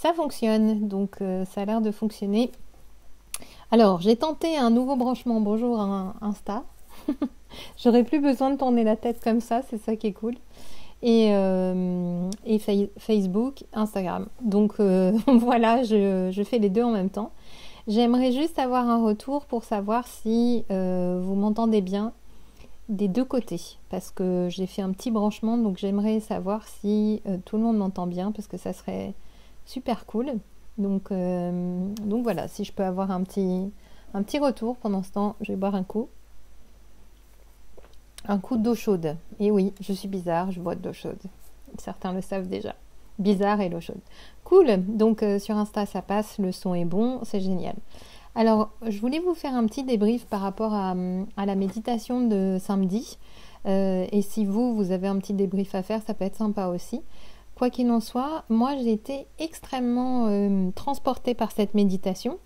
ça fonctionne, donc ça a l'air de fonctionner. Alors, j'ai tenté un nouveau branchement, bonjour Insta. J'aurais plus besoin de tourner la tête comme ça, c'est ça qui est cool. Et Facebook, Instagram. Donc voilà, je fais les deux en même temps. J'aimerais juste avoir un retour pour savoir si vous m'entendez bien des deux côtés, parce que j'ai fait un petit branchement, donc j'aimerais savoir si tout le monde m'entend bien, parce que ça serait super cool. Donc voilà, si je peux avoir un petit retour pendant ce temps, je vais boire un coup d'eau chaude. Et oui, je suis bizarre, je bois de l'eau chaude. Certains le savent déjà. Bizarre et l'eau chaude. Cool, donc sur Insta ça passe, le son est bon, c'est génial. Alors, je voulais vous faire un petit débrief par rapport à la méditation de samedi. Et si vous avez un petit débrief à faire, ça peut être sympa aussi. Quoi qu'il en soit, moi j'ai été extrêmement transportée par cette méditation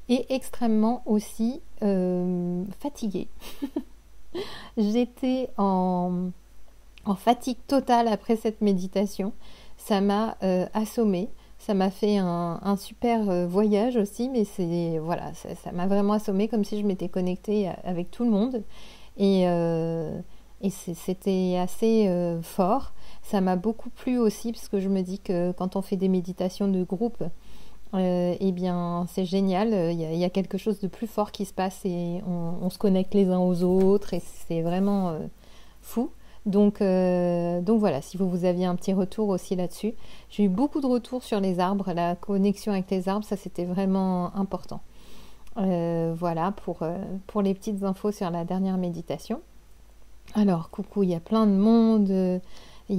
et extrêmement aussi fatiguée. J'étais en fatigue totale après cette méditation. Ça m'a assommée. Ça m'a fait un super voyage aussi, mais voilà, ça m'a vraiment assommée comme si je m'étais connectée avec tout le monde. Et c'était assez fort. Ça m'a beaucoup plu aussi parce que je me dis que quand on fait des méditations de groupe, eh bien c'est génial. Il y a quelque chose de plus fort qui se passe et on se connecte les uns aux autres et c'est vraiment fou. Donc voilà, si vous aviez un petit retour aussi là-dessus. J'ai eu beaucoup de retours sur les arbres, la connexion avec les arbres, ça c'était vraiment important. Voilà pour les petites infos sur la dernière méditation. Alors, coucou, il y a plein de monde, c'est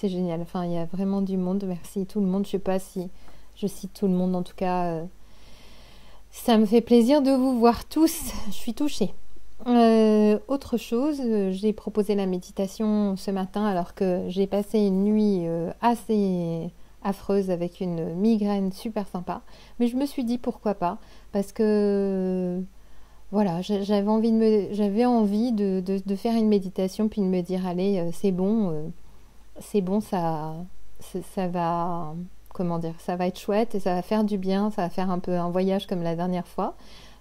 génial, enfin il y a vraiment du monde, merci tout le monde, je sais pas si je cite tout le monde, en tout cas, ça me fait plaisir de vous voir tous, je suis touchée. Autre chose, j'ai proposé la méditation ce matin alors que j'ai passé une nuit assez affreuse avec une migraine super sympa. Mais je me suis dit pourquoi pas, parce que voilà, j'avais envie de faire une méditation puis de me dire allez, c'est bon, ça va, comment dire, ça va être chouette et ça va faire du bien, ça va faire un peu un voyage comme la dernière fois.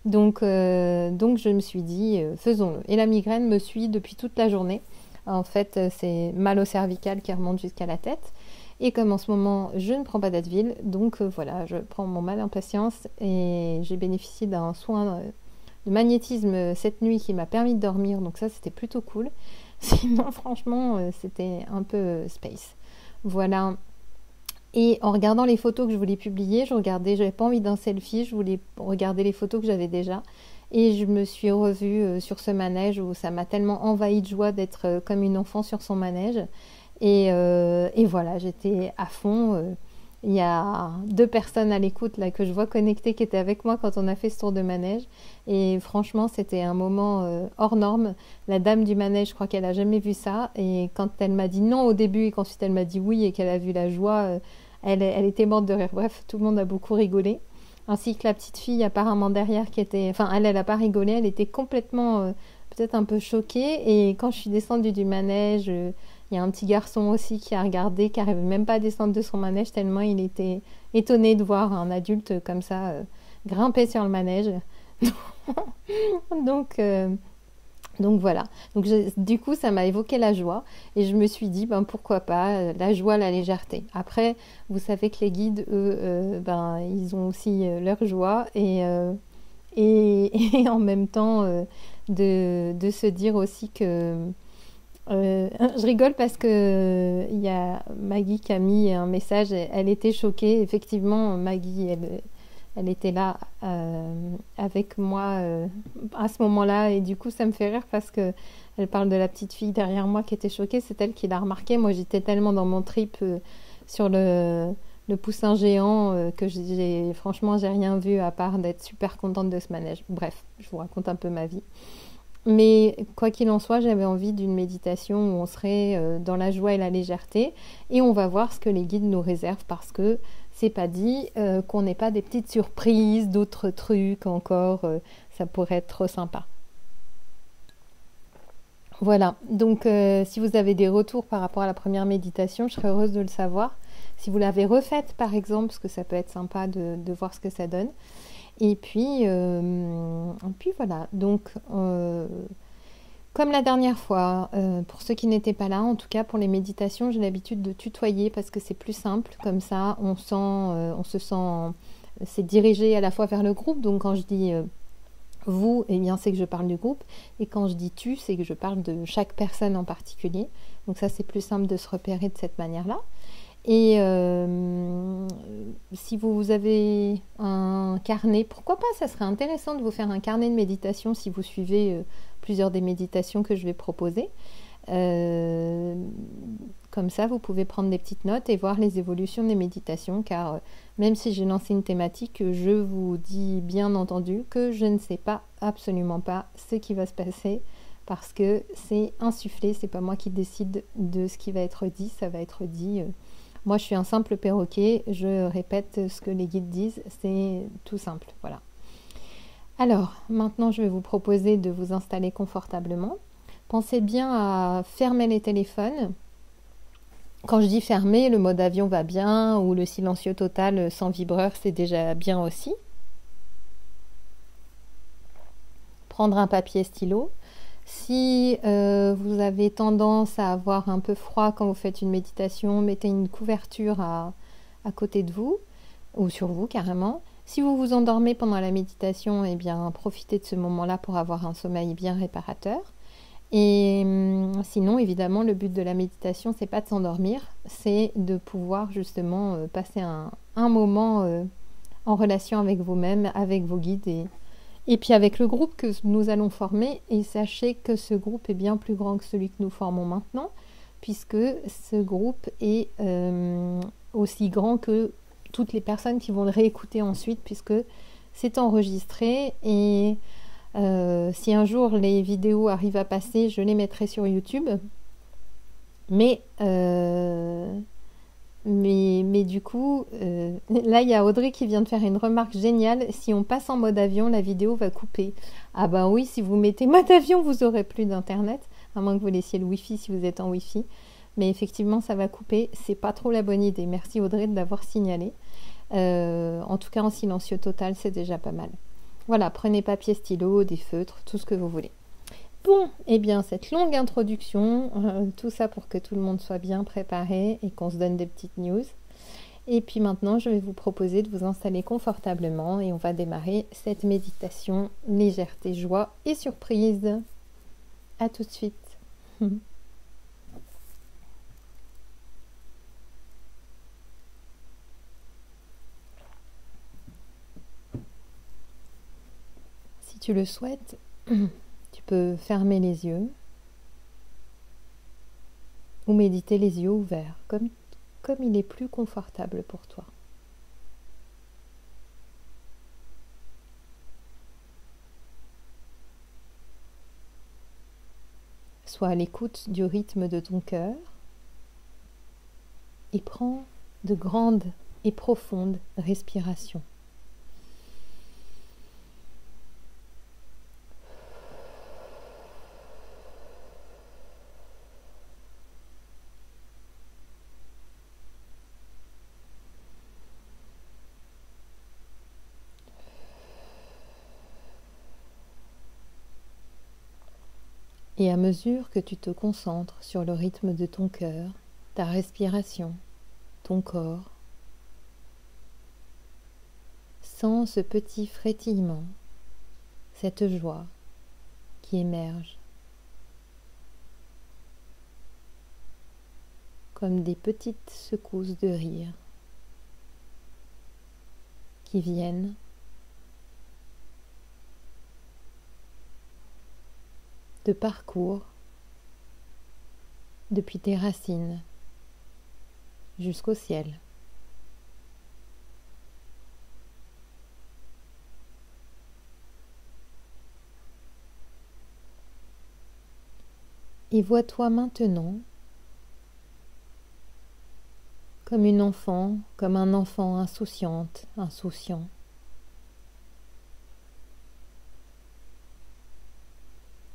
Donc je me suis dit, faisons-le. Et la migraine me suit depuis toute la journée. En fait, c'est mal au cervical qui remonte jusqu'à la tête. Et comme en ce moment, je ne prends pas d'Advil, donc voilà, je prends mon mal en patience et j'ai bénéficié d'un soin de magnétisme cette nuit qui m'a permis de dormir. Donc ça, c'était plutôt cool. Sinon, franchement, c'était un peu space. Voilà. Et en regardant les photos que je voulais publier, j'avais pas envie d'un selfie, je voulais regarder les photos que j'avais déjà. Et je me suis revue sur ce manège où ça m'a tellement envahi de joie d'être comme une enfant sur son manège. Et voilà, j'étais à fond. Il y a 2 personnes à l'écoute là que je vois connectées qui étaient avec moi quand on a fait ce tour de manège. Et franchement, c'était un moment hors norme. La dame du manège, je crois qu'elle a jamais vu ça. Et quand elle m'a dit non au début et qu'ensuite elle m'a dit oui et qu'elle a vu la joie, elle était morte de rire. Bref, tout le monde a beaucoup rigolé. Ainsi que la petite fille apparemment derrière qui était... Enfin, elle a pas rigolé, elle était complètement peut-être un peu choquée. Et quand je suis descendue du manège... il y a un petit garçon aussi qui a regardé, qui n'arrivait même pas à descendre de son manège tellement il était étonné de voir un adulte comme ça grimper sur le manège. Donc voilà. Du coup, ça m'a évoqué la joie et je me suis dit, ben pourquoi pas, la joie, la légèreté. Après, vous savez que les guides, eux, ils ont aussi leur joie et en même temps de se dire aussi que je rigole parce que il y a Maggie qui a mis un message, elle était choquée. Effectivement, Maggie, elle était là avec moi à ce moment-là et du coup ça me fait rire parce que elle parle de la petite fille derrière moi qui était choquée, c'est elle qui l'a remarqué. Moi j'étais tellement dans mon trip sur le poussin géant que franchement j'ai rien vu à part d'être super contente de ce manège. Bref, je vous raconte un peu ma vie. Mais quoi qu'il en soit, j'avais envie d'une méditation où on serait dans la joie et la légèreté et on va voir ce que les guides nous réservent parce que c'est pas dit qu'on n'ait pas des petites surprises, d'autres trucs encore, ça pourrait être trop sympa. Voilà, donc si vous avez des retours par rapport à la première méditation, je serais heureuse de le savoir. si vous l'avez refaite par exemple, parce que ça peut être sympa de voir ce que ça donne. Et puis voilà, donc comme la dernière fois, pour ceux qui n'étaient pas là, en tout cas pour les méditations, j'ai l'habitude de tutoyer parce que c'est plus simple, comme ça on se sent, c'est dirigé à la fois vers le groupe, donc quand je dis vous, eh bien c'est que je parle du groupe, et quand je dis tu, c'est que je parle de chaque personne en particulier, donc ça c'est plus simple de se repérer de cette manière-là. Et si vous avez un carnet, pourquoi pas, ça serait intéressant de vous faire un carnet de méditation si vous suivez plusieurs des méditations que je vais proposer. Comme ça, vous pouvez prendre des petites notes et voir les évolutions des méditations, car même si j'ai lancé une thématique, je vous dis bien entendu que je ne sais pas, absolument pas, ce qui va se passer, parce que c'est insufflé, c'est pas moi qui décide de ce qui va être dit, ça va être dit... Moi, je suis un simple perroquet, je répète ce que les guides disent, c'est tout simple, voilà. Alors, maintenant, je vais vous proposer de vous installer confortablement. Pensez bien à fermer les téléphones. Quand je dis fermer, le mode avion va bien, ou le silencieux total sans vibreur, c'est déjà bien aussi. Prendre un papier stylo. Si vous avez tendance à avoir un peu froid quand vous faites une méditation, mettez une couverture à côté de vous ou sur vous carrément. Si vous vous endormez pendant la méditation, eh bien profitez de ce moment-là pour avoir un sommeil bien réparateur. Et sinon, évidemment, le but de la méditation, c'est pas de s'endormir, c'est de pouvoir justement passer un moment en relation avec vous-même, avec vos guides et puis avec le groupe que nous allons former, et sachez que ce groupe est bien plus grand que celui que nous formons maintenant, puisque ce groupe est aussi grand que toutes les personnes qui vont le réécouter ensuite, puisque c'est enregistré, et si un jour les vidéos arrivent à passer, je les mettrai sur YouTube. Mais du coup, là il y a Audrey qui vient de faire une remarque géniale. Si on passe en mode avion, la vidéo va couper. Ah ben oui, si vous mettez mode avion, vous aurez plus d'internet, à moins que vous laissiez le wifi si vous êtes en wifi. Mais effectivement, ça va couper. C'est pas trop la bonne idée. Merci Audrey de l'avoir signalé. En tout cas, en silencieux total, c'est déjà pas mal. Voilà, prenez papier, stylo, des feutres, tout ce que vous voulez. Bon, eh bien cette longue introduction, tout ça pour que tout le monde soit bien préparé et qu'on se donne des petites news. Et puis maintenant, je vais vous proposer de vous installer confortablement et on va démarrer cette méditation légèreté, joie et surprise. À tout de suite. Si tu le souhaites, tu peux fermer les yeux ou méditer les yeux ouverts, comme il est plus confortable pour toi. Sois à l'écoute du rythme de ton cœur et prends de grandes et profondes respirations. Et à mesure que tu te concentres sur le rythme de ton cœur, ta respiration, ton corps, sens ce petit frétillement, cette joie qui émerge comme des petites secousses de rire qui viennent de parcours depuis tes racines jusqu'au ciel. Et vois-toi maintenant comme une enfant, comme un enfant insouciante, insouciant.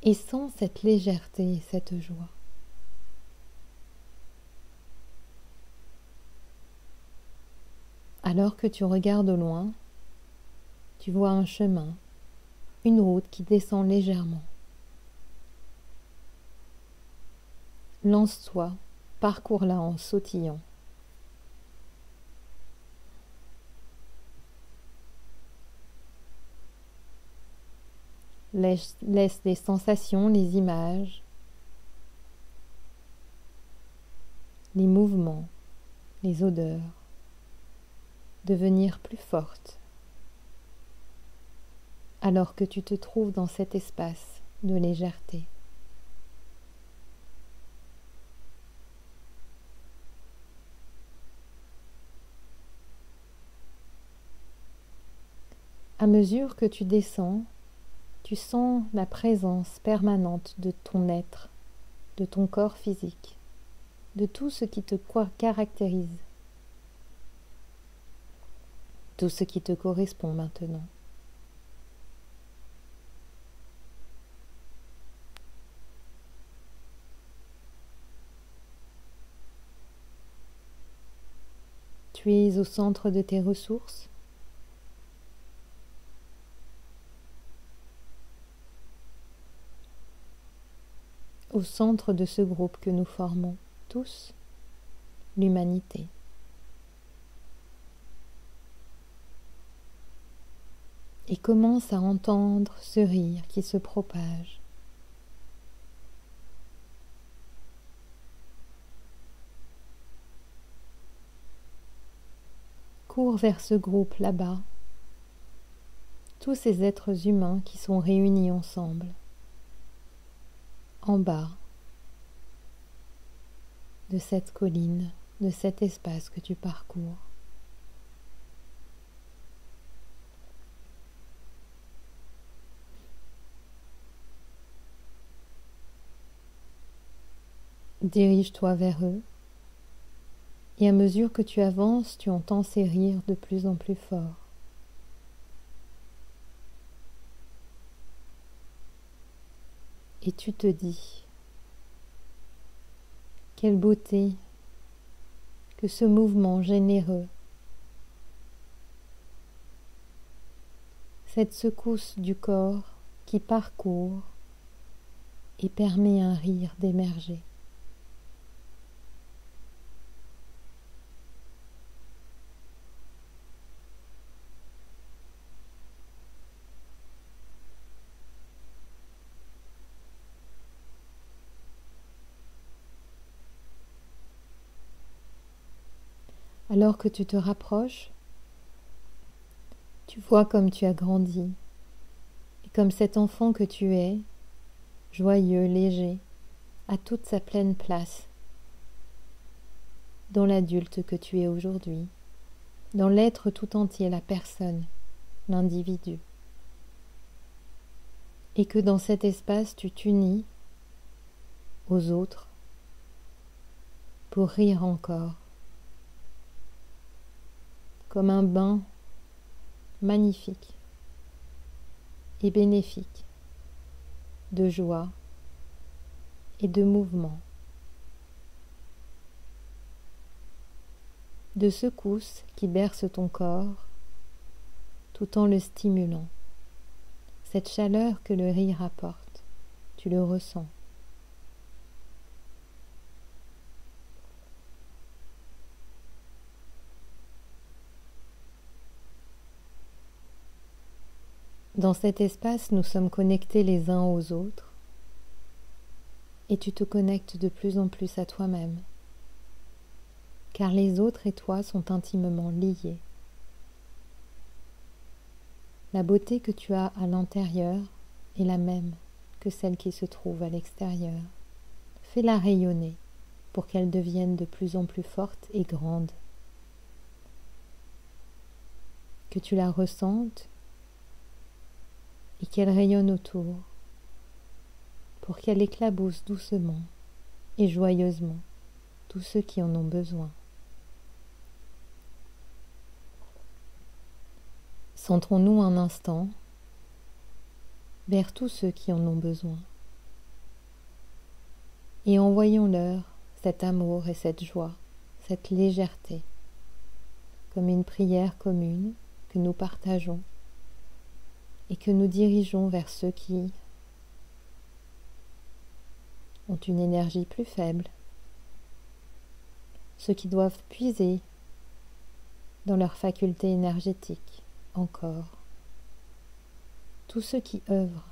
Et sens cette légèreté, cette joie. Alors que tu regardes au loin, tu vois un chemin, une route qui descend légèrement. Lance-toi, parcours-la en sautillant. Laisse les sensations, les images, les mouvements, les odeurs devenir plus fortes alors que tu te trouves dans cet espace de légèreté. À mesure que tu descends, tu sens la présence permanente de ton être, de ton corps physique, de tout ce qui te caractérise, tout ce qui te correspond maintenant. Tu es au centre de tes ressources. Au centre de ce groupe que nous formons tous, l'humanité. Et commence à entendre ce rire qui se propage. Cours vers ce groupe là-bas, tous ces êtres humains qui sont réunis ensemble, en bas de cette colline, de cet espace que tu parcours. Dirige-toi vers eux, et à mesure que tu avances, tu entends ces rires de plus en plus forts. Et tu te dis, quelle beauté que ce mouvement généreux, cette secousse du corps qui parcourt et permet un rire d'émerger. Alors que tu te rapproches, tu vois comme tu as grandi, et comme cet enfant que tu es, joyeux, léger, a toute sa pleine place dans l'adulte que tu es aujourd'hui, dans l'être tout entier, la personne, l'individu. Et que dans cet espace, tu t'unis aux autres pour rire encore, comme un bain magnifique et bénéfique de joie et de mouvement, de secousses qui bercent ton corps tout en le stimulant. Cette chaleur que le rire apporte, tu le ressens. Dans cet espace, nous sommes connectés les uns aux autres et tu te connectes de plus en plus à toi-même, car les autres et toi sont intimement liés. La beauté que tu as à l'intérieur est la même que celle qui se trouve à l'extérieur. Fais-la rayonner pour qu'elle devienne de plus en plus forte et grande. Que tu la ressentes et qu'elle rayonne autour, pour qu'elle éclabousse doucement et joyeusement tous ceux qui en ont besoin. Centrons-nous un instant vers tous ceux qui en ont besoin et envoyons-leur cet amour et cette joie, cette légèreté, comme une prière commune que nous partageons et que nous dirigeons vers ceux qui ont une énergie plus faible, ceux qui doivent puiser dans leurs facultés énergétiques encore, tous ceux qui œuvrent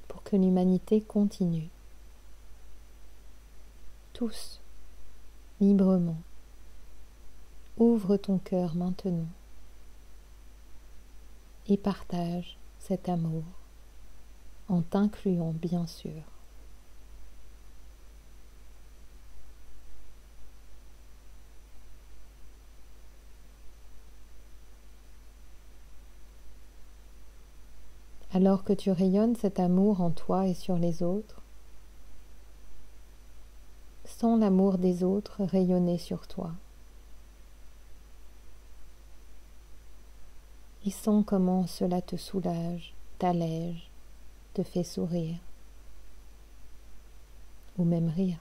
pour que l'humanité continue, tous, librement. Ouvre ton cœur maintenant et partage cet amour en t'incluant bien sûr. Alors que tu rayonnes cet amour en toi et sur les autres, sens l'amour des autres rayonner sur toi. Et sens comment cela te soulage, t'allège, te fait sourire, ou même rire.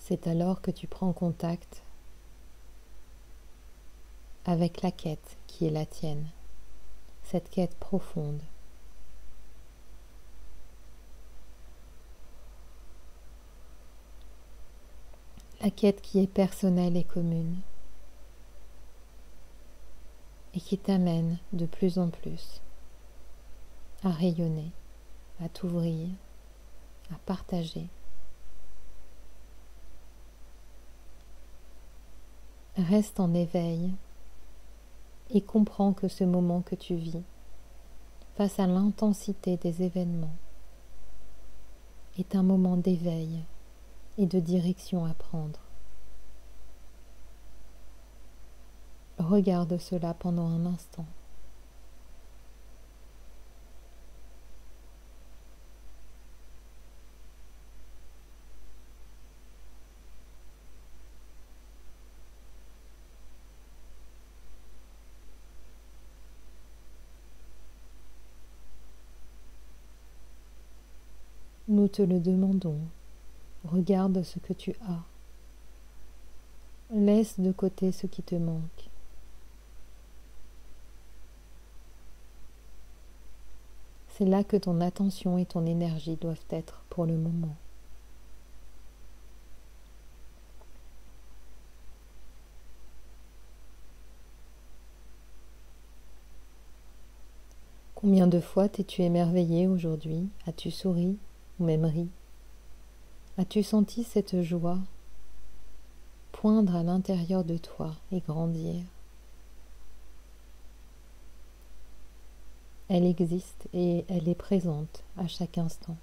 C'est alors que tu prends contact avec la quête qui est la tienne, cette quête profonde. La quête qui est personnelle et commune et qui t'amène de plus en plus à rayonner, à t'ouvrir, à partager. Reste en éveil et comprends que ce moment que tu vis, face à l'intensité des événements, est un moment d'éveil et de direction à prendre. Regarde cela pendant un instant. Nous te le demandons. Regarde ce que tu as. Laisse de côté ce qui te manque. C'est là que ton attention et ton énergie doivent être pour le moment. Combien de fois t'es-tu émerveillé aujourd'hui? As-tu souri ou même ri? As-tu senti cette joie poindre à l'intérieur de toi et grandir? Elle existe et elle est présente à chaque instant.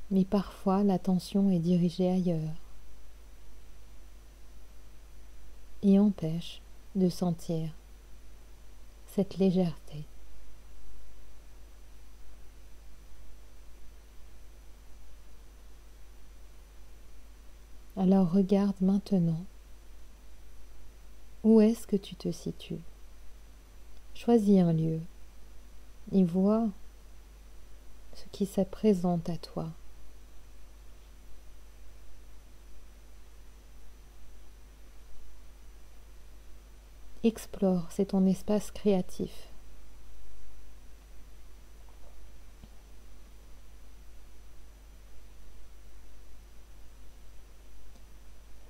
Mais parfois l'attention est dirigée ailleurs et empêche de sentir cette légèreté. Alors regarde maintenant où est-ce que tu te situes. Choisis un lieu et vois ce qui se présente à toi. Explore, c'est ton espace créatif.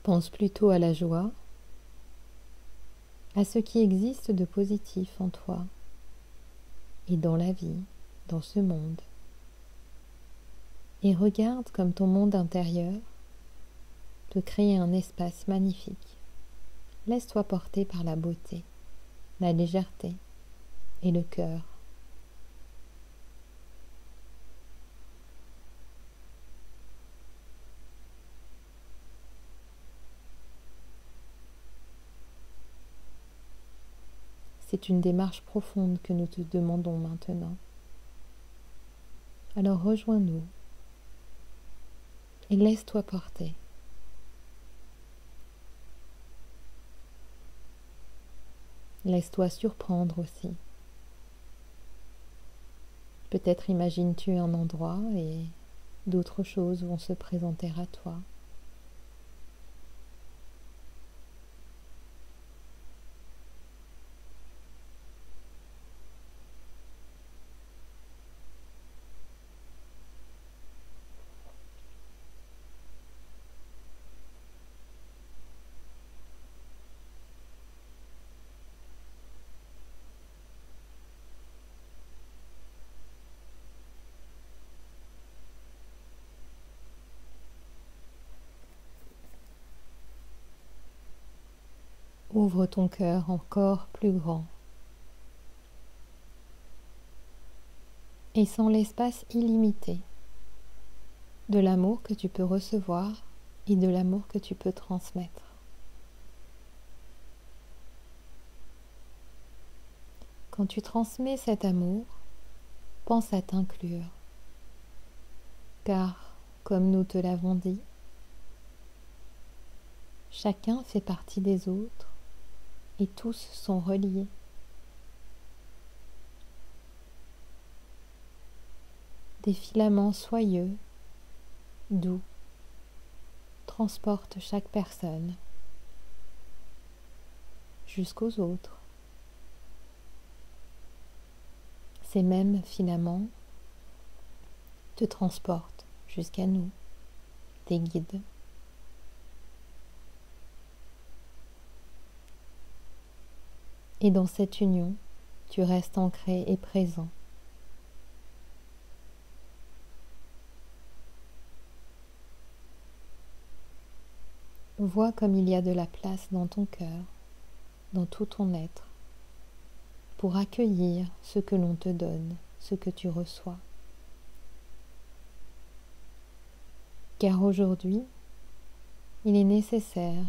Pense plutôt à la joie, à ce qui existe de positif en toi et dans la vie, dans ce monde. Et regarde comme ton monde intérieur peut créer un espace magnifique. Laisse-toi porter par la beauté, la légèreté et le cœur. C'est une démarche profonde que nous te demandons maintenant. Alors rejoins-nous et laisse-toi porter Laisse-toi surprendre aussi. Peut-être imagines-tu un endroit et d'autres choses vont se présenter à toi. Ouvre ton cœur encore plus grand et sens l'espace illimité de l'amour que tu peux recevoir et de l'amour que tu peux transmettre. Quand tu transmets cet amour, pense à t'inclure, car, comme nous te l'avons dit, chacun fait partie des autres et tous sont reliés. Des filaments soyeux, doux, transportent chaque personne jusqu'aux autres. Ces mêmes filaments te transportent jusqu'à nous, tes guides. Et dans cette union, tu restes ancré et présent. Vois comme il y a de la place dans ton cœur, dans tout ton être, pour accueillir ce que l'on te donne, ce que tu reçois. Car aujourd'hui, il est nécessaire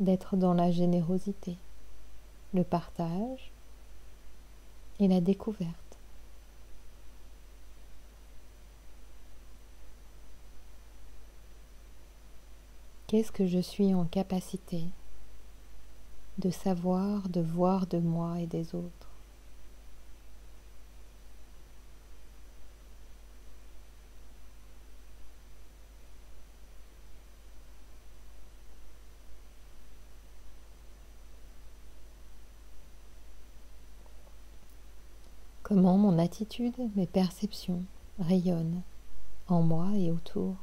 d'être dans la générosité, le partage et la découverte. Qu'est-ce que je suis en capacité de savoir, de voir de moi et des autres? Comment mon attitude, mes perceptions rayonnent en moi et autour.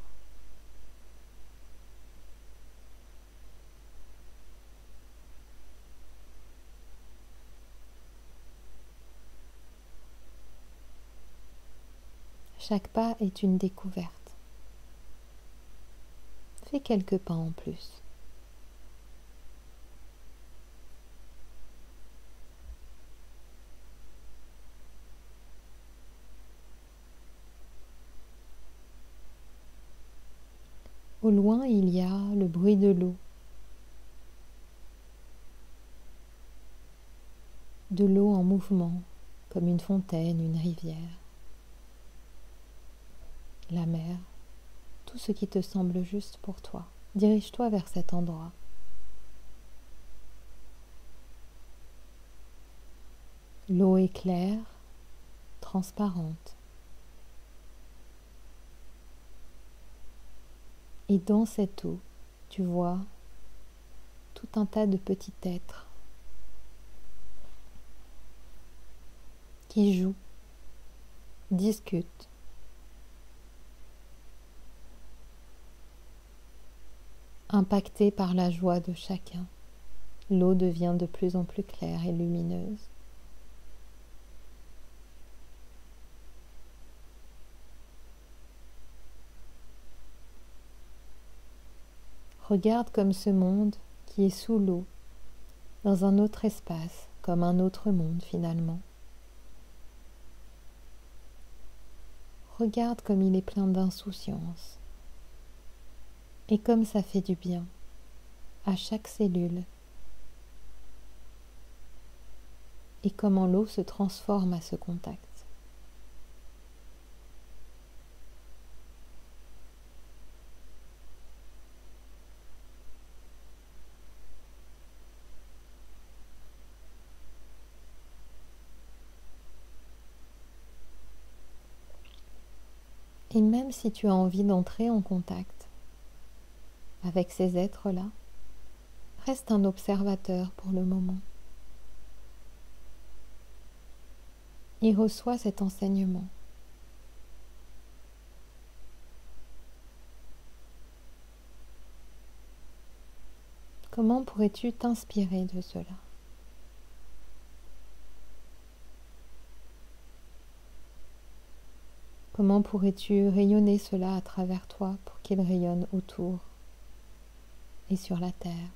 Chaque pas est une découverte. Fais quelques pas en plus. Au loin, il y a le bruit de l'eau. De l'eau en mouvement, comme une fontaine, une rivière. La mer, tout ce qui te semble juste pour toi. Dirige-toi vers cet endroit. L'eau est claire, transparente. Et dans cette eau, tu vois tout un tas de petits êtres qui jouent, discutent, impactés par la joie de chacun. L'eau devient de plus en plus claire et lumineuse. Regarde comme ce monde qui est sous l'eau, dans un autre espace, comme un autre monde finalement. Regarde comme il est plein d'insouciance. Et comme ça fait du bien à chaque cellule. Et comment l'eau se transforme à ce contact. Et même si tu as envie d'entrer en contact avec ces êtres-là, reste un observateur pour le moment. Et reçois cet enseignement. Comment pourrais-tu t'inspirer de cela? Comment pourrais-tu rayonner cela à travers toi pour qu'il rayonne autour et sur la terre?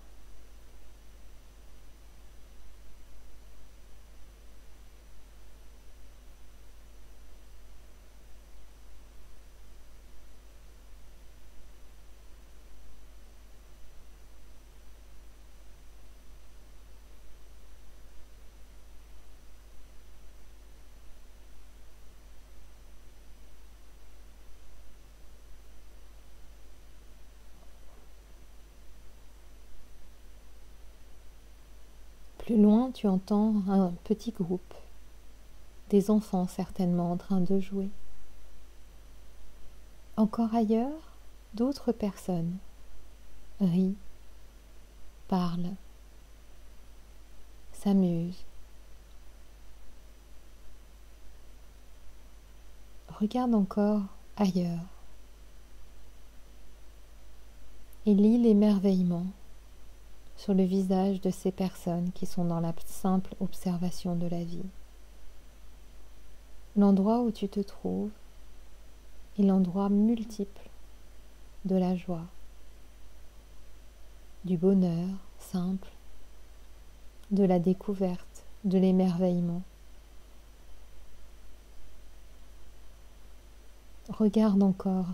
Plus loin, tu entends un petit groupe, des enfants certainement en train de jouer. Encore ailleurs, d'autres personnes rient, parlent, s'amusent. Regarde encore ailleurs et lis l'émerveillement sur le visage de ces personnes qui sont dans la simple observation de la vie. L'endroit où tu te trouves est l'endroit multiple de la joie, du bonheur simple, de la découverte, de l'émerveillement. Regarde encore.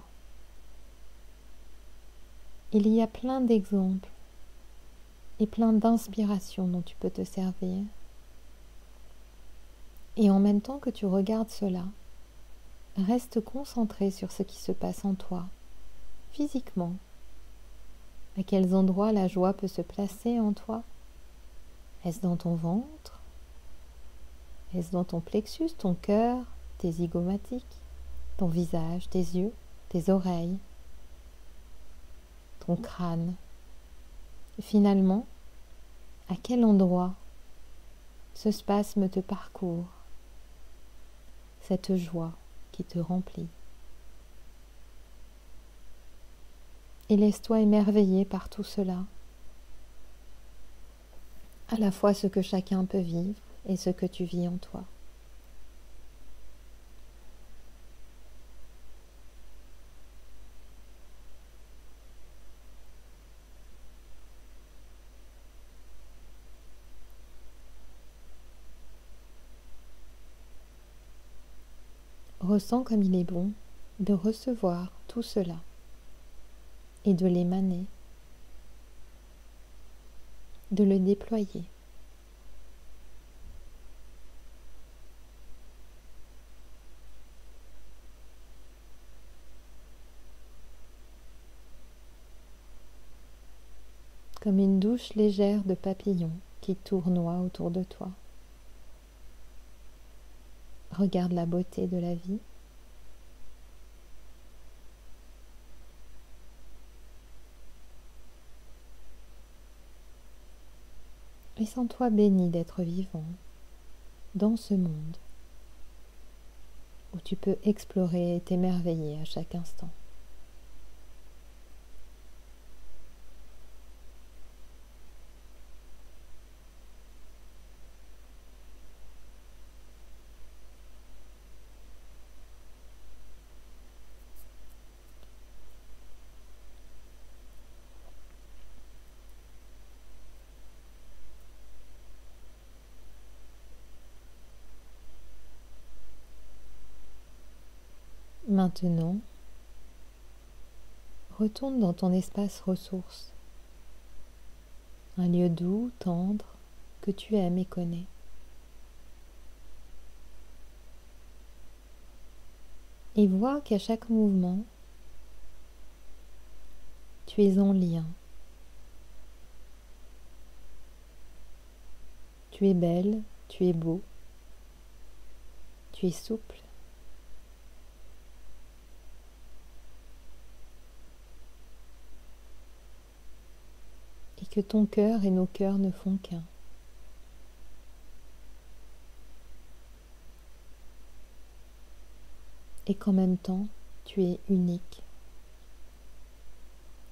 Il y a plein d'exemples et plein d'inspirations dont tu peux te servir. Et en même temps que tu regardes cela, reste concentré sur ce qui se passe en toi, physiquement. À quels endroits la joie peut se placer en toi? Est-ce dans ton ventre? Est-ce dans ton plexus, ton cœur, tes zygomatiques, ton visage, tes yeux, tes oreilles, ton crâne? Et finalement, à quel endroit ce spasme te parcourt, cette joie qui te remplit? Et laisse-toi émerveiller par tout cela, à la fois ce que chacun peut vivre et ce que tu vis en toi. Ressens comme il est bon de recevoir tout cela et de l'émaner, de le déployer. Comme une douche légère de papillons qui tournoie autour de toi. Regarde la beauté de la vie. Et sens-toi béni d'être vivant dans ce monde où tu peux explorer et t'émerveiller à chaque instant. Maintenant, retourne dans ton espace ressource, un lieu doux, tendre, que tu aimes et connais. Et vois qu'à chaque mouvement, tu es en lien. Tu es belle, tu es beau, tu es souple. que ton cœur et nos cœurs ne font qu'un. Et qu'en même temps, tu es unique.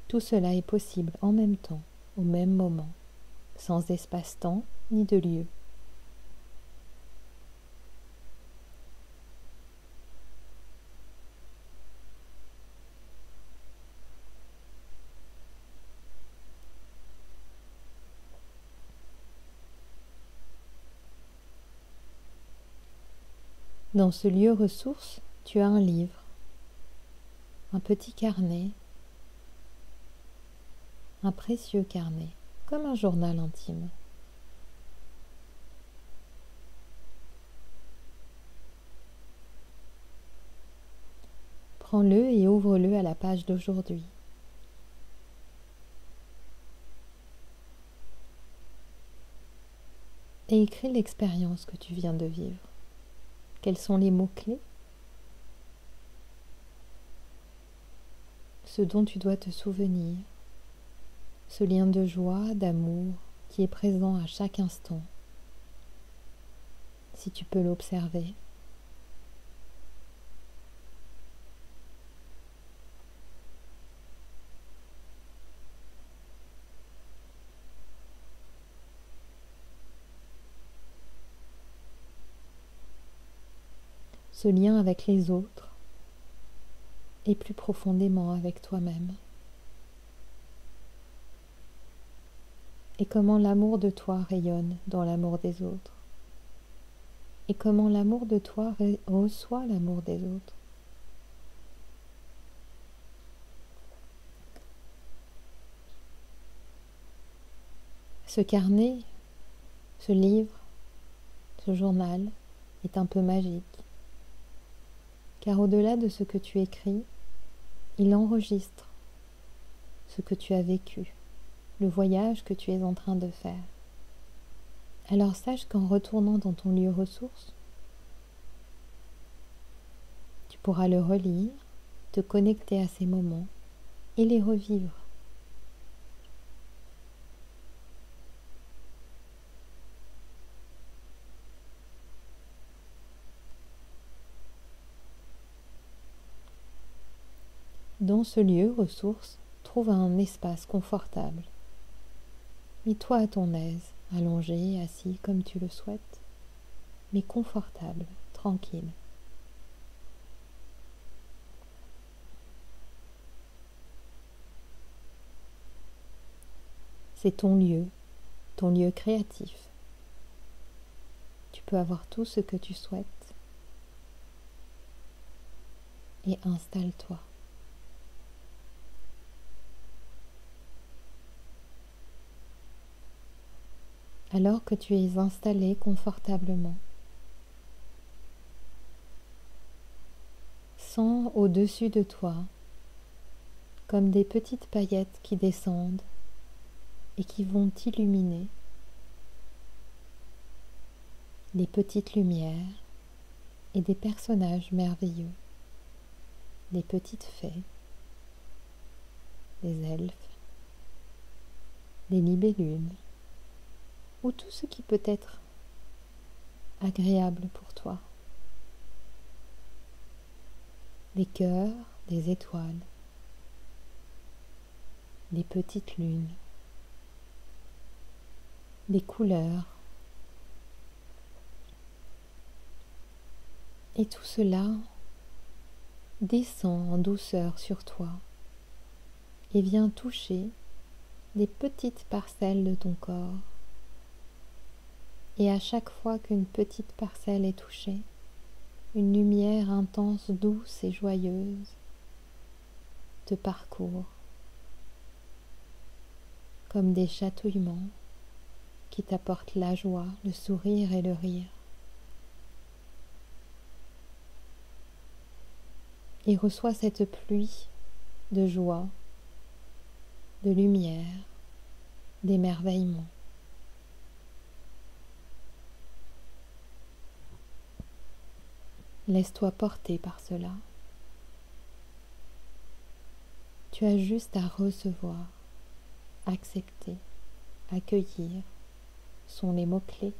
Tout cela est possible en même temps, au même moment, sans espace-temps ni de lieu. Dans ce lieu ressource, tu as un livre, un petit carnet, un précieux carnet, comme un journal intime. Prends-le et ouvre-le à la page d'aujourd'hui. Et écris l'expérience que tu viens de vivre. Quels sont les mots-clés? Ce dont tu dois te souvenir. Ce lien de joie, d'amour qui est présent à chaque instant. Si tu peux l'observer. Ce lien avec les autres et plus profondément avec toi-même. Et comment l'amour de toi rayonne dans l'amour des autres. Et comment l'amour de toi reçoit l'amour des autres. Ce carnet, ce livre, ce journal est un peu magique. Car au-delà de ce que tu écris, il enregistre ce que tu as vécu, le voyage que tu es en train de faire. Alors sache qu'en retournant dans ton lieu ressource, tu pourras le relire, te connecter à ces moments et les revivre. Dans ce lieu ressource, trouve un espace confortable. Mets-toi à ton aise, allongé, assis comme tu le souhaites, mais confortable, tranquille. C'est ton lieu créatif. Tu peux avoir tout ce que tu souhaites et installe-toi. Alors que tu es installé confortablement, sens au-dessus de toi comme des petites paillettes qui descendent et qui vont illuminer des petites lumières et des personnages merveilleux, des petites fées, des elfes, des libellules, ou tout ce qui peut être agréable pour toi. Des cœurs, des étoiles, des petites lunes, des couleurs. Et tout cela descend en douceur sur toi et vient toucher des petites parcelles de ton corps. Et à chaque fois qu'une petite parcelle est touchée, une lumière intense, douce et joyeuse te parcourt, comme des chatouillements qui t'apportent la joie, le sourire et le rire. Et reçois cette pluie de joie, de lumière, d'émerveillement. Laisse-toi porter par cela. Tu as juste à recevoir, accepter accueillir sont les mots-clés.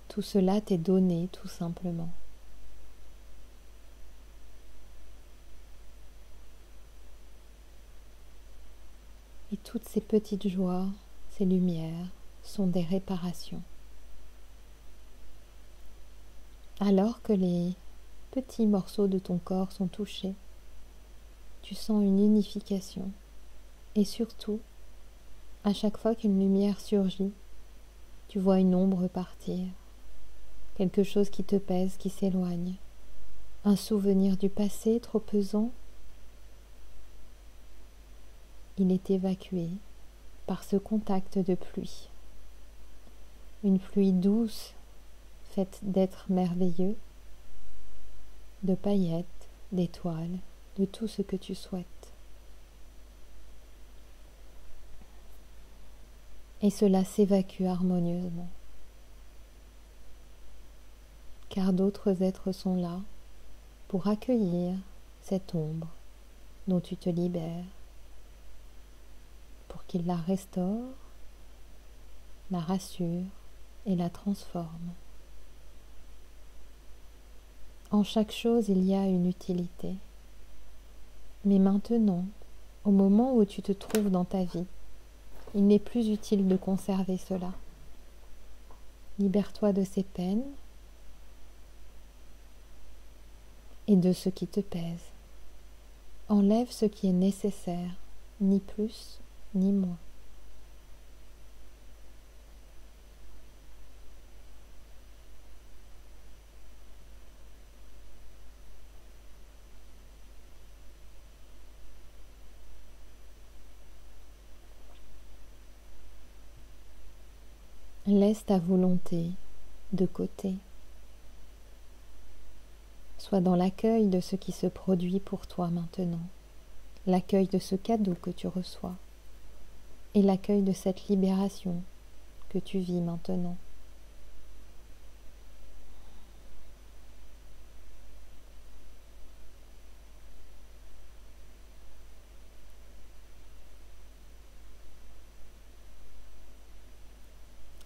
Tout cela t'est donné tout simplement. Et toutes ces petites joies, ces lumières, sont des réparations. Alors que les petits morceaux de ton corps sont touchés, tu sens une unification. Et surtout, à chaque fois qu'une lumière surgit, tu vois une ombre partir. Quelque chose qui te pèse, qui s'éloigne. Un souvenir du passé trop pesant. Il est évacué par ce contact de pluie. Une pluie douce, faite d'êtres merveilleux, de paillettes, d'étoiles, de tout ce que tu souhaites. Et cela s'évacue harmonieusement. Car d'autres êtres sont là pour accueillir cette ombre dont tu te libères, pour qu'ils la restaurent, la rassurent et la transforment. En chaque chose, il y a une utilité. Mais maintenant, au moment où tu te trouves dans ta vie, il n'est plus utile de conserver cela. Libère-toi de ces peines et de ce qui te pèse. Enlève ce qui est nécessaire, ni plus ni moins. Laisse ta volonté de côté. Sois dans l'accueil de ce qui se produit pour toi maintenant, l'accueil de ce cadeau que tu reçois et l'accueil de cette libération que tu vis maintenant.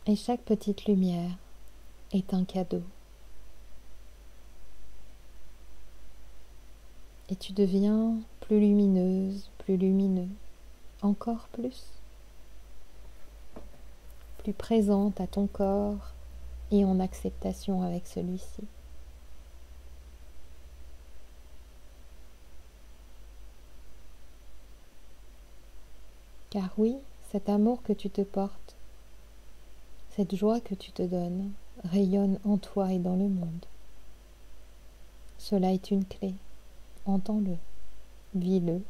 Et chaque petite lumière est un cadeau. Et tu deviens plus lumineuse, plus lumineux, encore plus présente à ton corps et en acceptation avec celui-ci. Car oui, cet amour que tu te portes, cette joie que tu te donnes, rayonne en toi et dans le monde. Cela est une clé. Entends-le, vis-le,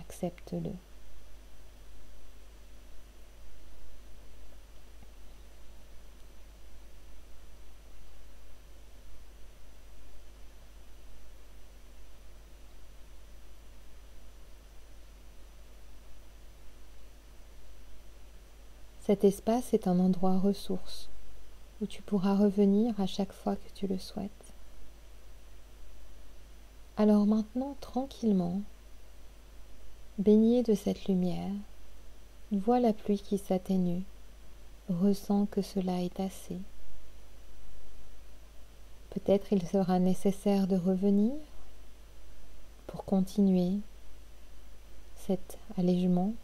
accepte-le. Cet espace est un endroit ressource où tu pourras revenir à chaque fois que tu le souhaites. Alors maintenant, tranquillement, baigné de cette lumière, vois la pluie qui s'atténue, ressens que cela est assez. Peut-être il sera nécessaire de revenir pour continuer cet allègement.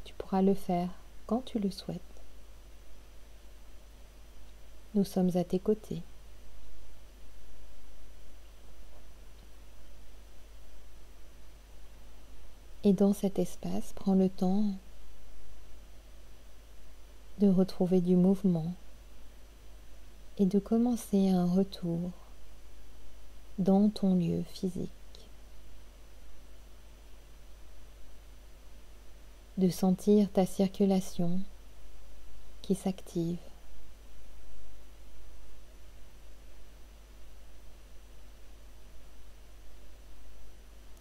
Tu pourras le faire quand tu le souhaites. Nous sommes à tes côtés. Et dans cet espace, prends le temps de retrouver du mouvement et de commencer un retour dans ton lieu physique. De sentir ta circulation qui s'active.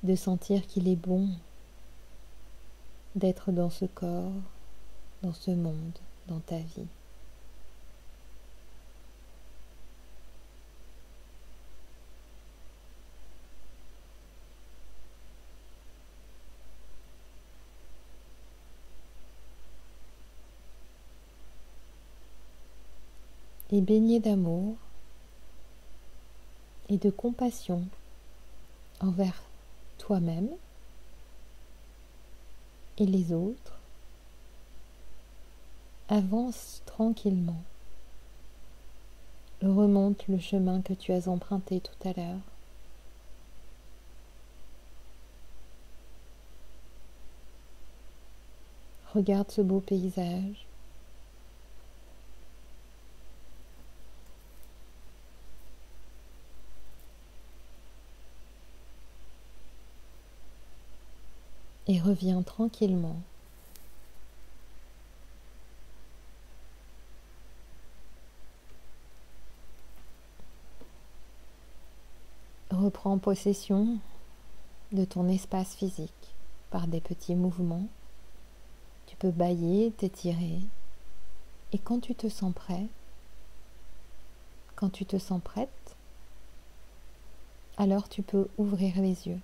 de sentir qu'il est bon d'être dans ce corps, dans ce monde, dans ta vie. Et baigné d'amour et de compassion envers toi-même et les autres, avance tranquillement. Remonte le chemin que tu as emprunté tout à l'heure. Regarde ce beau paysage. Et reviens tranquillement. Reprends possession de ton espace physique par des petits mouvements. Tu peux bâiller, t'étirer. Et quand tu te sens prêt, quand tu te sens prête, alors tu peux ouvrir les yeux.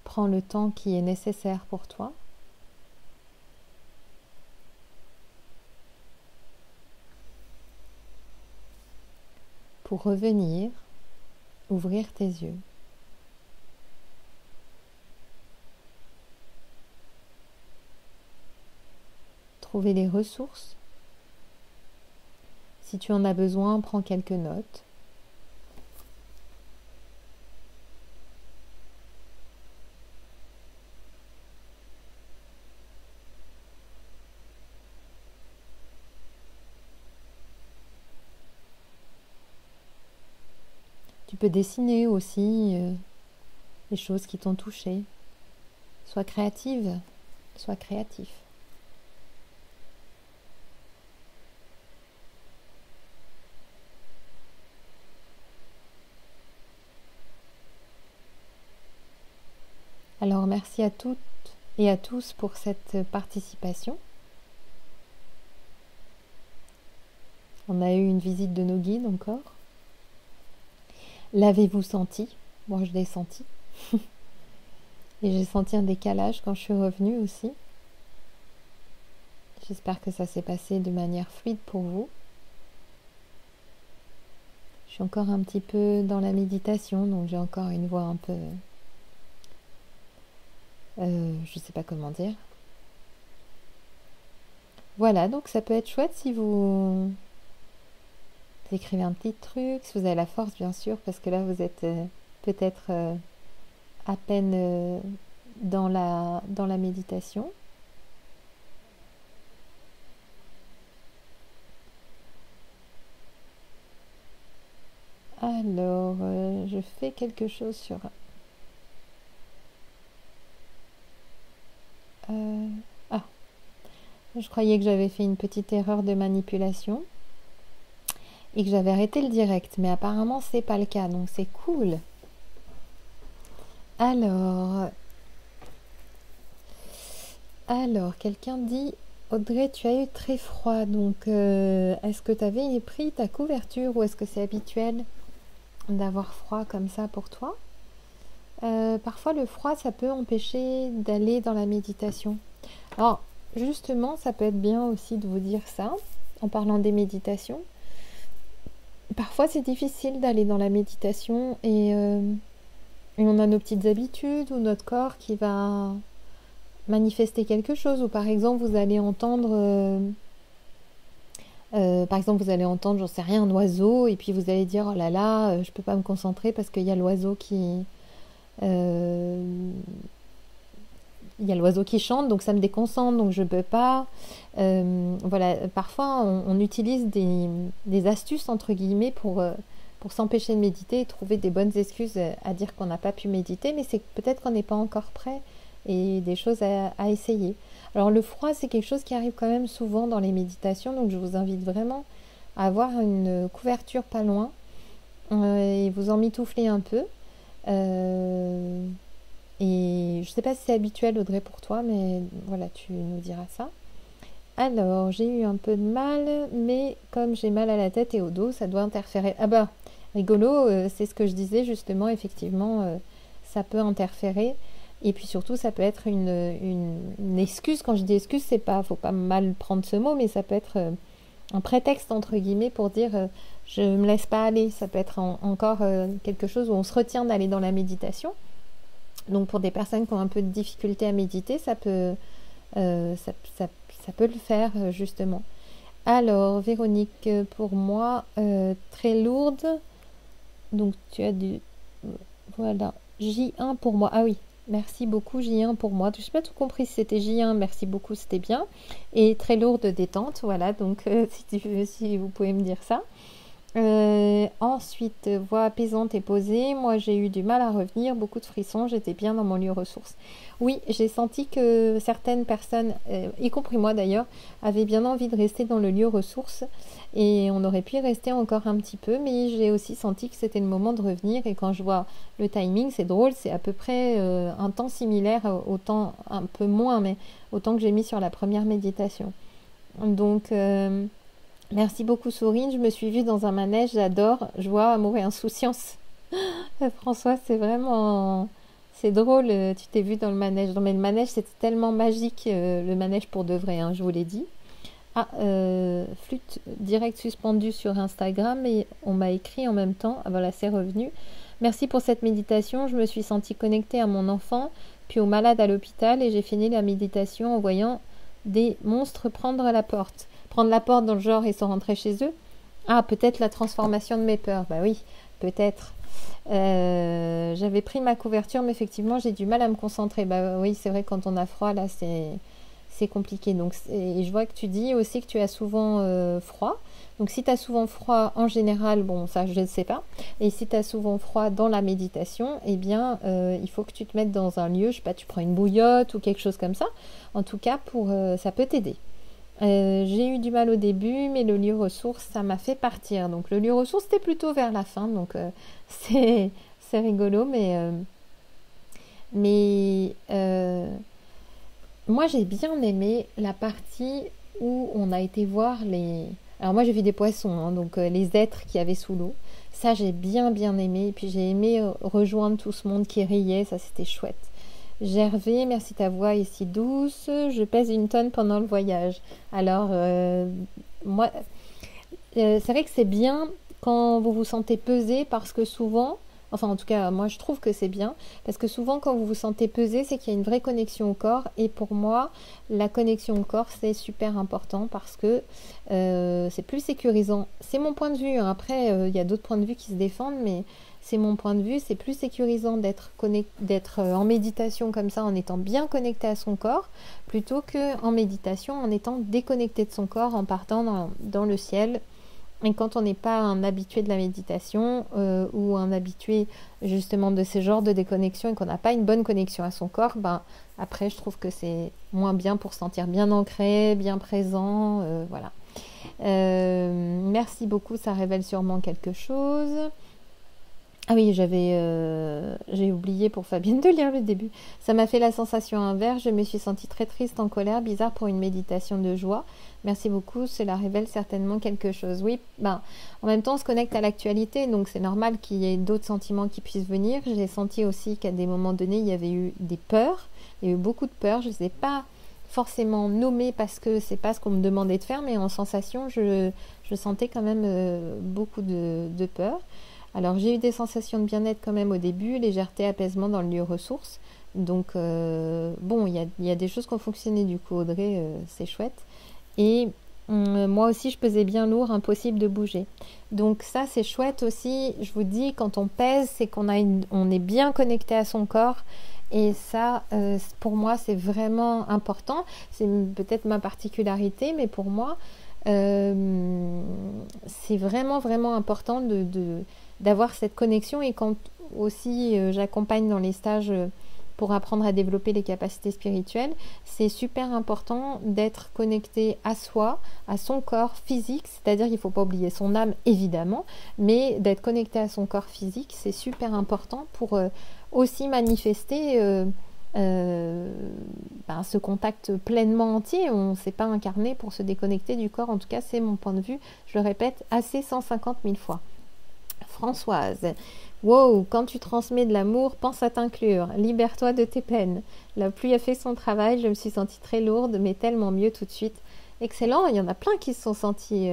Prends le temps qui est nécessaire pour toi. Pour revenir, ouvrir tes yeux. Trouver les ressources. Si tu en as besoin, prends quelques notes. Tu peux dessiner aussi les choses qui t'ont touché. Sois créative, sois créatif. Alors merci à toutes et à tous pour cette participation. On a eu une visite de nos guides encore. L'avez-vous senti? Moi je l'ai senti. Et j'ai senti un décalage quand je suis revenue aussi. J'espère que ça s'est passé de manière fluide pour vous. Je suis encore un petit peu dans la méditation, donc j'ai encore une voix un peu... je sais pas comment dire. Voilà, donc ça peut être chouette si vous écrivez un petit truc, si vous avez la force bien sûr, parce que là vous êtes peut-être à peine dans la méditation. Alors, je fais quelque chose sur... Ah, je croyais que j'avais fait une petite erreur de manipulation et que j'avais arrêté le direct, mais apparemment c'est pas le cas, donc c'est cool. Alors, quelqu'un dit: Audrey, tu as eu très froid, donc est-ce que tu avais pris ta couverture ou est-ce que c'est habituel d'avoir froid comme ça pour toi? Parfois le froid ça peut empêcher d'aller dans la méditation. Alors justement ça peut être bien aussi de vous dire ça en parlant des méditations. Parfois c'est difficile d'aller dans la méditation et on a nos petites habitudes ou notre corps qui va manifester quelque chose, ou par exemple vous allez entendre j'en sais rien, un oiseau, et puis vous allez dire oh là là, je peux pas me concentrer parce qu'il y a l'oiseau qui chante, donc ça me déconcentre, donc je peux pas. Voilà, parfois on utilise des astuces entre guillemets pour s'empêcher de méditer et trouver des bonnes excuses à dire qu'on n'a pas pu méditer, mais c'est peut-être qu'on n'est pas encore prêt. et des choses à essayer. Alors le froid, c'est quelque chose qui arrive quand même souvent dans les méditations, donc je vous invite vraiment à avoir une couverture pas loin et vous en mitoufler un peu. Et je sais pas si c'est habituel Audrey pour toi, mais voilà, tu nous diras ça. Alors, j'ai eu un peu de mal, mais comme j'ai mal à la tête et au dos, ça doit interférer. Ah bah, rigolo, c'est ce que je disais justement, effectivement, ça peut interférer. Et puis surtout, ça peut être une excuse. Quand je dis excuse, c'est pas, faut pas mal prendre ce mot, mais ça peut être un prétexte entre guillemets pour dire je me laisse pas aller. Ça peut être encore quelque chose où on se retient d'aller dans la méditation. Donc pour des personnes qui ont un peu de difficulté à méditer, ça peut le faire justement. Alors Véronique, pour moi, très lourde. Donc tu as du... Voilà. J1 pour moi. Ah oui, merci beaucoup J1 pour moi. Je n'ai pas tout compris si c'était J1, merci beaucoup, c'était bien. Et très lourde détente, voilà. Donc si vous pouvez me dire ça. Ensuite, voix apaisante et posée. Moi, j'ai eu du mal à revenir, beaucoup de frissons. J'étais bien dans mon lieu ressource. Oui, j'ai senti que certaines personnes, y compris moi d'ailleurs, avaient bien envie de rester dans le lieu ressource. Et on aurait pu y rester encore un petit peu, mais j'ai aussi senti que c'était le moment de revenir. Et quand je vois le timing, c'est drôle, c'est à peu près un temps similaire, au temps un peu moins, mais au temps que j'ai mis sur la première méditation. Donc... merci beaucoup Sourine, je me suis vue dans un manège, j'adore, joie, amour et insouciance. François, c'est vraiment... C'est drôle, tu t'es vue dans le manège. Non mais le manège, c'était tellement magique, le manège pour de vrai, hein, je vous l'ai dit. Ah, flûte direct suspendue sur Instagram et on m'a écrit en même temps. Ah voilà, c'est revenu. Merci pour cette méditation, je me suis sentie connectée à mon enfant, puis au malade à l'hôpital et j'ai fini la méditation en voyant des monstres prendre la porte. Prendre la porte dans le genre et sont rentrés chez eux. Ah, peut-être la transformation de mes peurs. Bah oui, peut-être. J'avais pris ma couverture, mais effectivement, j'ai du mal à me concentrer. Bah oui, c'est vrai, quand on a froid, là, c'est compliqué. Donc, et je vois que tu dis aussi que tu as souvent froid. Donc, si tu as souvent froid en général, bon, ça, je ne sais pas. Et si tu as souvent froid dans la méditation, eh bien, il faut que tu te mettes dans un lieu, je sais pas, tu prends une bouillotte ou quelque chose comme ça. En tout cas, ça peut t'aider. J'ai eu du mal au début, mais le lieu ressource, ça m'a fait partir. Donc le lieu ressource, c'était plutôt vers la fin, donc c'est rigolo, mais moi j'ai bien aimé la partie où on a été voir les... Alors moi j'ai vu des poissons, hein, donc les êtres qu'il y avait sous l'eau. Ça j'ai bien aimé, et puis j'ai aimé rejoindre tout ce monde qui riait, ça c'était chouette. Gervais, merci, ta voix est si douce. Je pèse 1 tonne pendant le voyage. Alors, moi, c'est vrai que c'est bien quand vous vous sentez pesé parce que souvent, enfin en tout cas, moi je trouve que c'est bien parce que souvent quand vous vous sentez pesé, c'est qu'il y a une vraie connexion au corps. Et pour moi, la connexion au corps, c'est super important parce que c'est plus sécurisant. C'est mon point de vue, hein. Après, il y a d'autres points de vue qui se défendent, mais... c'est mon point de vue, c'est plus sécurisant d'être en méditation comme ça en étant bien connecté à son corps plutôt qu'en méditation en étant déconnecté de son corps, en partant dans le ciel. Et quand on n'est pas un habitué de la méditation ou un habitué justement de ces genres de déconnexion et qu'on n'a pas une bonne connexion à son corps, ben, après je trouve que c'est moins bien pour se sentir bien ancré, bien présent, voilà. Merci beaucoup, ça révèle sûrement quelque chose. Ah oui, j'ai oublié pour Fabienne de lire le début. Ça m'a fait la sensation inverse. Je me suis sentie très triste, en colère, bizarre pour une méditation de joie. Merci beaucoup, cela révèle certainement quelque chose. Oui, ben, en même temps, on se connecte à l'actualité, donc c'est normal qu'il y ait d'autres sentiments qui puissent venir. J'ai senti aussi qu'à des moments donnés, il y avait eu des peurs. Il y a eu beaucoup de peurs. Je ne les ai pas forcément nommées parce que c'est pas ce qu'on me demandait de faire, mais en sensation, je sentais quand même beaucoup de peur. Alors j'ai eu des sensations de bien-être quand même au début, légèreté, apaisement dans le lieu ressource. Donc bon, il y a des choses qui ont fonctionné du coup, Audrey, c'est chouette. Et moi aussi je pesais bien lourd, impossible de bouger. Donc ça c'est chouette aussi, je vous dis, quand on pèse, c'est on est bien connecté à son corps. Et ça, pour moi, c'est vraiment important. C'est peut-être ma particularité, mais pour moi, c'est vraiment important d'avoir cette connexion. Et quand aussi j'accompagne dans les stages pour apprendre à développer les capacités spirituelles, c'est super important d'être connecté à soi, à son corps physique, c'est-à-dire qu'il ne faut pas oublier son âme évidemment, mais d'être connecté à son corps physique, c'est super important pour aussi manifester ce contact pleinement entier. On ne s'est pas incarné pour se déconnecter du corps, en tout cas c'est mon point de vue, je le répète assez 150 000 fois. Françoise, wow, quand tu transmets de l'amour, pense à t'inclure, libère-toi de tes peines. La pluie a fait son travail, je me suis sentie très lourde, mais tellement mieux tout de suite. Excellent, il y en a plein qui se sont sentis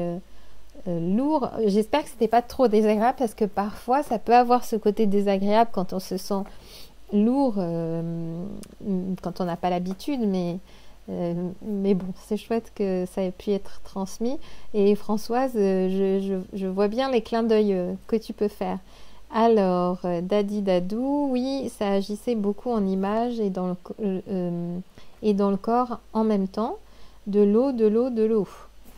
lourds. J'espère que c'était pas trop désagréable, parce que parfois ça peut avoir ce côté désagréable quand on se sent lourd, quand on n'a pas l'habitude, mais bon, c'est chouette que ça ait pu être transmis. Et Françoise, je vois bien les clins d'œil que tu peux faire. Alors, Dadi Dadou, oui, ça agissait beaucoup en images et dans le corps en même temps. De l'eau, de l'eau, de l'eau.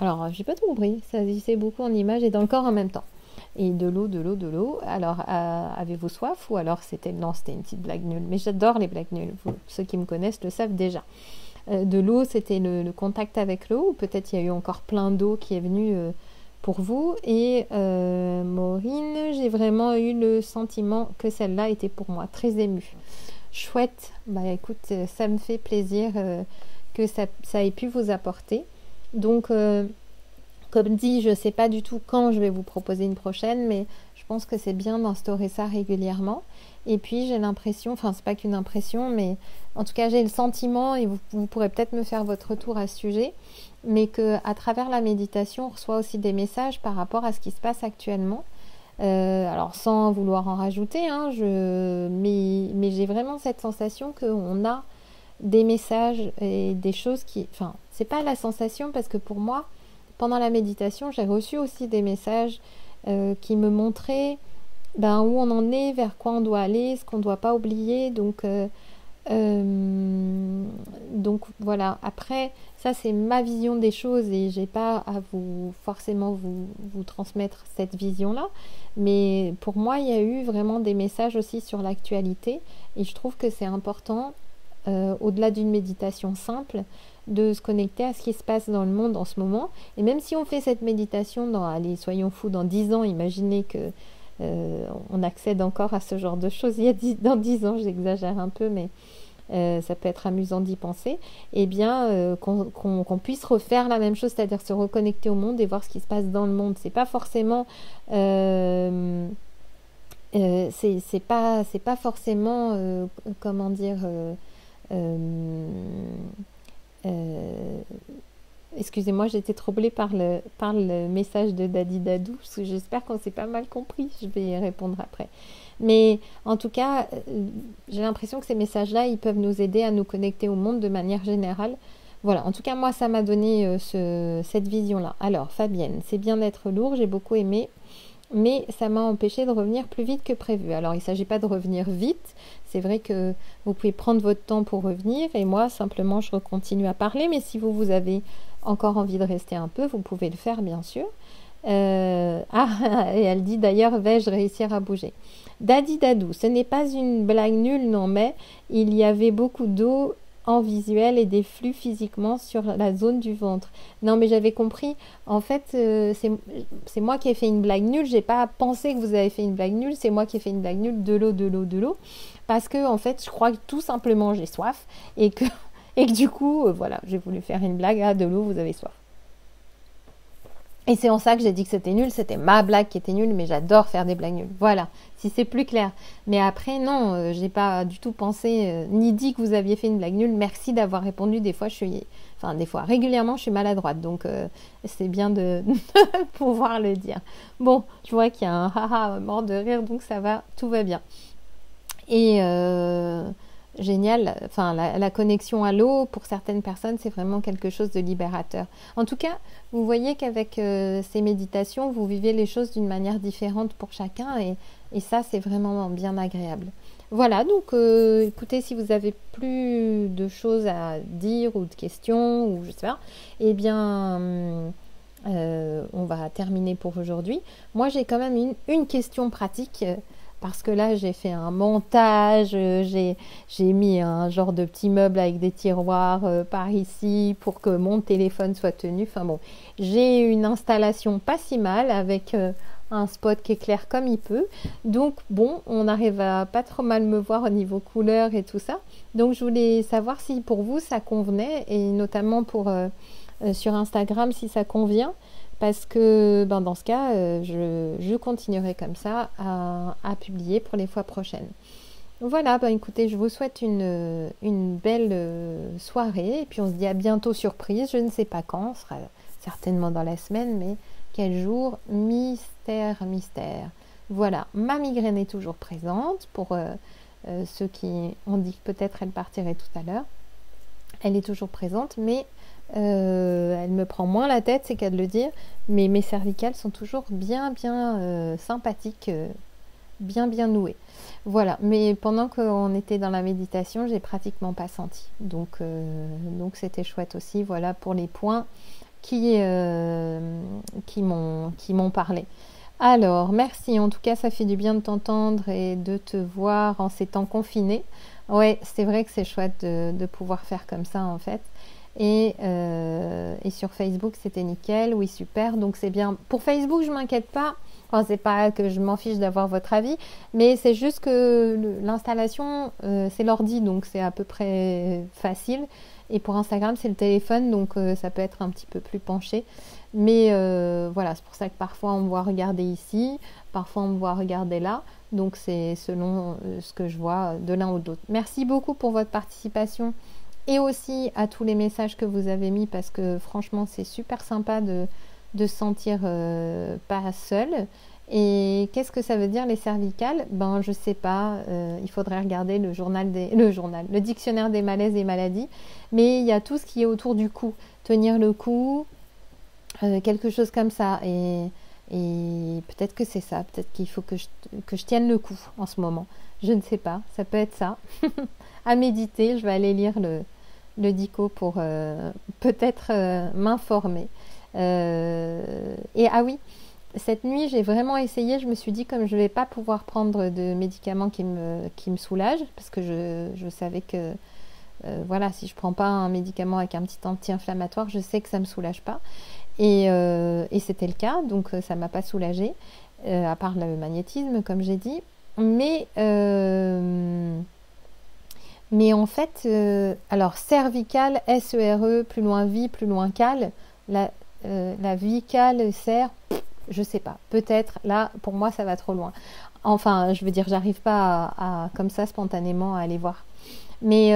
Alors, j'ai pas tout compris. Ça agissait beaucoup en images et dans le corps en même temps. Et de l'eau, de l'eau, de l'eau. Alors, avez-vous soif? Ou alors c'était une petite blague nulle. Mais j'adore les blagues nulles. Ceux qui me connaissent le savent déjà. De l'eau, c'était le contact avec l'eau. Ou peut-être il y a eu encore plein d'eau qui est venue pour vous. Et Maureen, j'ai vraiment eu le sentiment que celle-là était pour moi très émue. Chouette. Bah écoute, ça me fait plaisir que ça ait pu vous apporter. Donc, comme dit, je ne sais pas du tout quand je vais vous proposer une prochaine, mais je pense que c'est bien d'instaurer ça régulièrement. Et puis, j'ai l'impression, enfin, c'est pas qu'une impression, mais en tout cas, j'ai le sentiment, et vous pourrez peut-être me faire votre retour à ce sujet, mais qu'à travers la méditation, on reçoit aussi des messages par rapport à ce qui se passe actuellement. Alors, sans vouloir en rajouter, hein, mais j'ai vraiment cette sensation qu'on a des messages et des choses qui... Enfin, c'est pas la sensation, parce que pour moi, pendant la méditation, j'ai reçu aussi des messages qui me montraient où on en est, vers quoi on doit aller, ce qu'on ne doit pas oublier. Donc voilà. Après, ça c'est ma vision des choses et j'ai pas à forcément vous transmettre cette vision-là. Mais pour moi, il y a eu vraiment des messages aussi sur l'actualité et je trouve que c'est important, au-delà d'une méditation simple, de se connecter à ce qui se passe dans le monde en ce moment. Et même si on fait cette méditation allez, soyons fous, dans 10 ans, imaginez que on accède encore à ce genre de choses. Dans 10 ans, j'exagère un peu, mais ça peut être amusant d'y penser. Eh bien, qu'on puisse refaire la même chose, c'est-à-dire se reconnecter au monde et voir ce qui se passe dans le monde. C'est pas forcément... c'est pas forcément... comment dire... excusez-moi, j'ai été troublée par le message de Dadi Dadou. J'espère qu'on s'est pas mal compris. Je vais y répondre après. Mais en tout cas, j'ai l'impression que ces messages-là, ils peuvent nous aider à nous connecter au monde de manière générale. Voilà, en tout cas, moi, ça m'a donné cette vision-là. Alors, Fabienne, c'est bien d'être lourd, j'ai beaucoup aimé, mais ça m'a empêché de revenir plus vite que prévu. Alors, il ne s'agit pas de revenir vite. C'est vrai que vous pouvez prendre votre temps pour revenir et moi, simplement, je continue à parler. Mais si vous avez encore envie de rester un peu, vous pouvez le faire, bien sûr. Et elle dit d'ailleurs, vais-je réussir à bouger? Dadi Dadou, ce n'est pas une blague nulle, non, mais il y avait beaucoup d'eau en visuel et des flux physiquement sur la zone du ventre. Non, mais j'avais compris. En fait, c'est moi qui ai fait une blague nulle. J'ai pas pensé que vous avez fait une blague nulle. C'est moi qui ai fait une blague nulle. De l'eau, de l'eau, de l'eau. Parce que, en fait, je crois que tout simplement, j'ai soif. Et que du coup, voilà, j'ai voulu faire une blague. Ah, de l'eau, vous avez soif. Et c'est en ça que j'ai dit que c'était nul, c'était ma blague qui était nulle, mais j'adore faire des blagues nulles. Voilà, si c'est plus clair. Mais après, non, j'ai pas du tout pensé, ni dit que vous aviez fait une blague nulle. Merci d'avoir répondu. Des fois, régulièrement, je suis maladroite. Donc, c'est bien de pouvoir le dire. Bon, je vois qu'il y a un haha mort de rire, donc ça va, tout va bien. Et... génial, enfin la connexion à l'eau pour certaines personnes c'est vraiment quelque chose de libérateur. En tout cas, vous voyez qu'avec ces méditations, vous vivez les choses d'une manière différente pour chacun et ça c'est vraiment bien agréable. Voilà, donc écoutez, si vous avez plus de choses à dire ou de questions ou je sais pas, eh bien on va terminer pour aujourd'hui. Moi j'ai quand même une question pratique parce que là j'ai fait un montage, j'ai mis un genre de petit meuble avec des tiroirs par ici pour que mon téléphone soit tenu. Enfin bon, j'ai une installation pas si mal avec un spot qui éclaire comme il peut. Donc bon, on arrive à pas trop mal me voir au niveau couleur et tout ça. Donc je voulais savoir si pour vous ça convenait et notamment pour sur Instagram si ça convient. Parce que ben, dans ce cas, je continuerai comme ça à publier pour les fois prochaines. Voilà, ben, écoutez, je vous souhaite une belle soirée. Et puis on se dit à bientôt surprise. Je ne sais pas quand, ce sera certainement dans la semaine, mais quel jour? Mystère, mystère. Voilà, ma migraine est toujours présente. Pour ceux qui ont dit que peut-être elle partirait tout à l'heure. Elle est toujours présente, mais elle me prend moins la tête, c'est qu'à de le dire, mais mes cervicales sont toujours bien sympathiques, bien nouées. Voilà, mais pendant qu'on était dans la méditation, j'ai pratiquement pas senti. Donc c'était chouette aussi, voilà, pour les points qui m'ont parlé. Alors, merci, en tout cas, ça fait du bien de t'entendre et de te voir en ces temps confinés. Ouais, c'est vrai que c'est chouette de pouvoir faire comme ça, en fait. Et sur Facebook c'était nickel, oui super, donc c'est bien. Pour Facebook je m'inquiète pas, enfin, c'est pas que je m'en fiche d'avoir votre avis, mais c'est juste que l'installation c'est l'ordi, donc c'est à peu près facile, et pour Instagram c'est le téléphone, donc ça peut être un petit peu plus penché, mais voilà, c'est pour ça que parfois on me voit regarder ici, parfois on me voit regarder là, donc c'est selon ce que je vois de l'un ou de l'autre. Merci beaucoup pour votre participation et aussi à tous les messages que vous avez mis, parce que franchement c'est super sympa de se sentir pas seul. Et qu'est-ce que ça veut dire les cervicales? Ben je sais pas, il faudrait regarder le dictionnaire des malaises et maladies, mais il y a tout ce qui est autour du cou, tenir le cou, quelque chose comme ça, et peut-être que c'est ça, peut-être qu'il faut que je tienne le coup en ce moment, je ne sais pas, ça peut être ça. À méditer, je vais aller lire le dico pour peut-être m'informer. Et ah oui, cette nuit j'ai vraiment essayé, je me suis dit comme je ne vais pas pouvoir prendre de médicaments qui me soulagent, parce que je savais que voilà, si je prends pas un médicament avec un petit anti-inflammatoire, je sais que ça me soulage pas, et c'était le cas, donc ça m'a pas soulagée, à part le magnétisme comme j'ai dit, mais en fait, alors cervical, S-E-R-E, plus loin vie, plus loin cal, la vicale, serre, je sais pas, peut-être, là, pour moi, ça va trop loin. Enfin, je veux dire, j'arrive pas comme ça, spontanément, à aller voir. Mais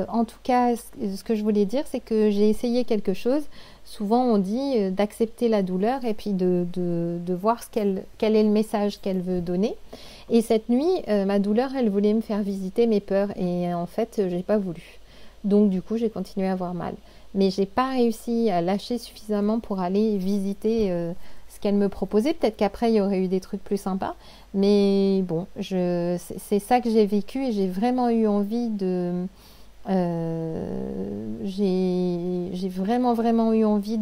en tout cas, ce que je voulais dire, c'est que j'ai essayé quelque chose. Souvent, on dit d'accepter la douleur et puis de voir quel est le message qu'elle veut donner. Et cette nuit, ma douleur, elle voulait me faire visiter mes peurs. Et en fait, j'ai pas voulu. Donc, du coup, j'ai continué à avoir mal. Mais j'ai pas réussi à lâcher suffisamment pour aller visiter ce qu'elle me proposait. Peut-être qu'après, il y aurait eu des trucs plus sympas. Mais bon, c'est ça que j'ai vécu et j'ai vraiment eu envie j'ai vraiment eu envie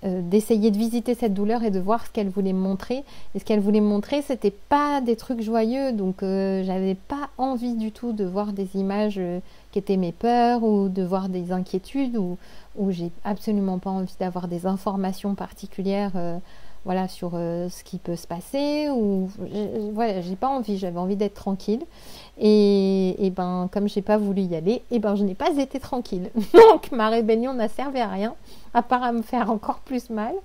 d'essayer de visiter cette douleur et de voir ce qu'elle voulait me montrer. Et ce qu'elle voulait me montrer, c'était pas des trucs joyeux, donc j'avais pas envie du tout de voir des images qui étaient mes peurs, ou de voir des inquiétudes, ou j'ai absolument pas envie d'avoir des informations particulières voilà, sur ce qui peut se passer, ou voilà, j'ai pas envie, j'avais envie d'être tranquille, et ben comme j'ai pas voulu y aller, et ben je n'ai pas été tranquille. Donc ma rébellion n'a servi à rien, à part à me faire encore plus mal.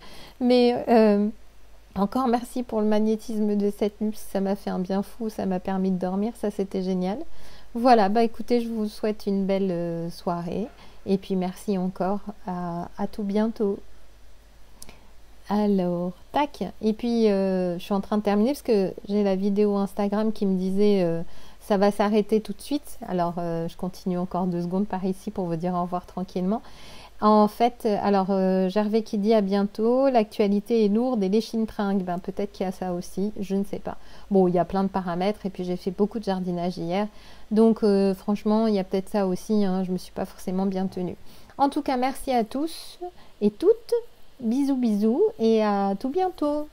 Mais encore merci pour le magnétisme de cette nuit, ça m'a fait un bien fou, ça m'a permis de dormir, ça c'était génial. Voilà, bah écoutez, je vous souhaite une belle soirée, et puis merci encore, à tout bientôt. Alors, tac. Et puis, je suis en train de terminer parce que j'ai la vidéo Instagram qui me disait ça va s'arrêter tout de suite. Alors, je continue encore 2 secondes par ici pour vous dire au revoir tranquillement. En fait, alors, Gervais qui dit à bientôt, l'actualité est lourde et les chine-tringues. Ben, peut-être qu'il y a ça aussi, je ne sais pas. Bon, il y a plein de paramètres et puis j'ai fait beaucoup de jardinage hier. Donc, franchement, il y a peut-être ça aussi, hein, je ne me suis pas forcément bien tenue. En tout cas, merci à tous et toutes. Bisous bisous et à tout bientôt.